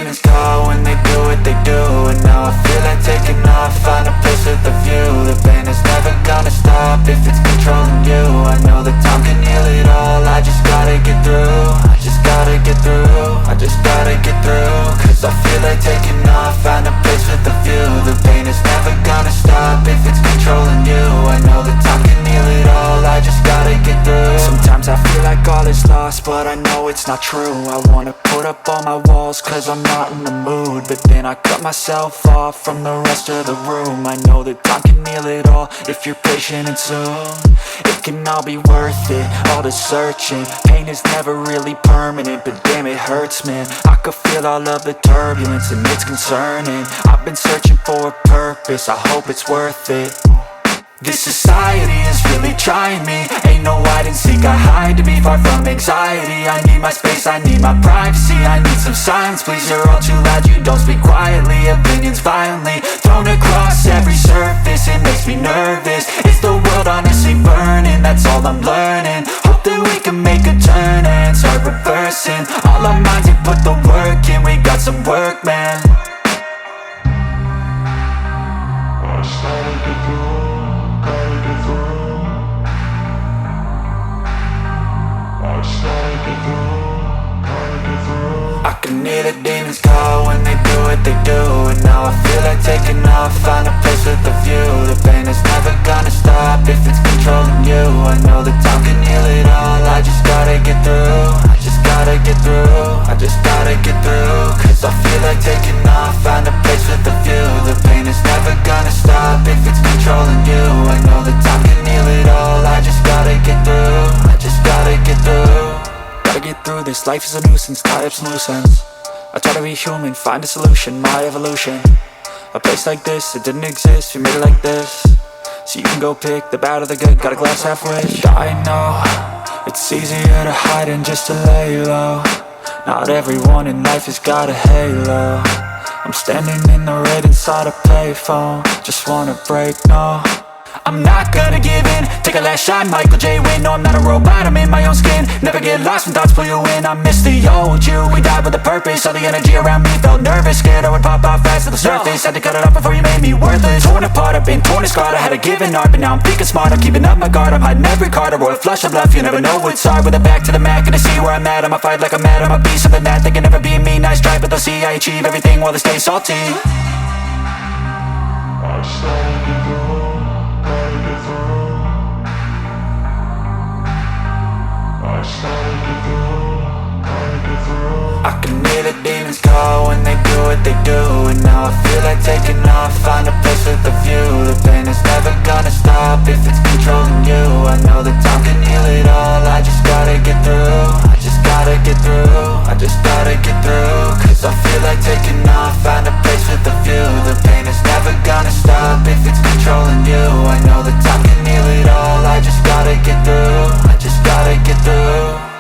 demons call when they do what they do. And now I feel like taking off, find a place with a view. The pain is never gonna stop if it's controlling you. I know that time can heal it all, I just gotta get through. I just gotta get through, I just gotta get through. Cause I feel like taking off, find a place with a view. The pain is never gonna stop if it's controlling you. I know that time can heal it all, I just gotta get through. Sometimes I feel like all is lost, but I know it's not true. I wanna put up all my walls cause I'm not in the mood, but then I cut myself off from the rest of the room. I know that time can heal it all if you're patient and soon. It can all be worth it, all the searching. Pain is never really permanent, but damn it hurts, man. I could feel all of the turbulence and it's concerning. I've been searching for a purpose, I hope it's worth it. This society is really trying me. Ain't no hide and seek, I hide to be far from anxiety. I need my space, I need my privacy. I need some silence, please, you're all too loud. You don't speak quietly, opinions violently thrown across every surface. It makes me nervous, is the world honestly burning? That's all I'm learning. Hope that we can make a turn and start reversing. All our minds, we put the work in, we got some work, man. I started to do. I can hear the demons call when they do what they do. And now I feel like taking off, find a place with a view. The pain is never gonna stop if it's controlling you. I know that time can heal it all, I just gotta get through. I just gotta get through, I just gotta get through. Cause I feel like taking off, find a place with a view. The pain is never gonna stop if it's controlling you. I know that time can heal it all, I just gotta get through. I just gotta get through. Gotta get through this, life is a nuisance, tie up some loose ends. I try to be human, find a solution, my evolution. A place like this, it didn't exist, we made it like this. So you can go pick the bad or the good, got a glass halfway. I know, it's easier to hide than just to lay low. Not everyone in life has got a halo. I'm standing in the red inside a payphone. Just wanna break, no, I'm not gonna give in. Take a last shot, Michael J. Win. No, I'm not a robot, I'm in my own skin. Never get lost when thoughts pull you in. I miss the old you, we died with a purpose. All the energy around me felt nervous, scared I would pop off fast to the surface. Had to cut it off before you made me worthless. Torn apart, I've been torn and scarred. I had a given art, but now I'm thinking smart. I'm keeping up my guard, I'm hiding every card. A royal flush of love, you never know what's hard. With a back to the mat, gonna see where I'm at. I'ma fight like I'm mad, I'ma be something that they can never be me. Nice try, but they'll see I achieve everything while they stay salty. I started to go. I can hear the demons call when they do what they do. And now I feel like taking off, find a place with a view. The pain is never gonna stop if it's controlling you. I know that time can heal it all, I just gotta get through. I just gotta get through, I just gotta get through. Cause I feel like taking off, find a place with a view. The pain is never gonna stop if it's controlling you. I know that time can heal it all, I just gotta get through. I just gotta get through.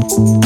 Thank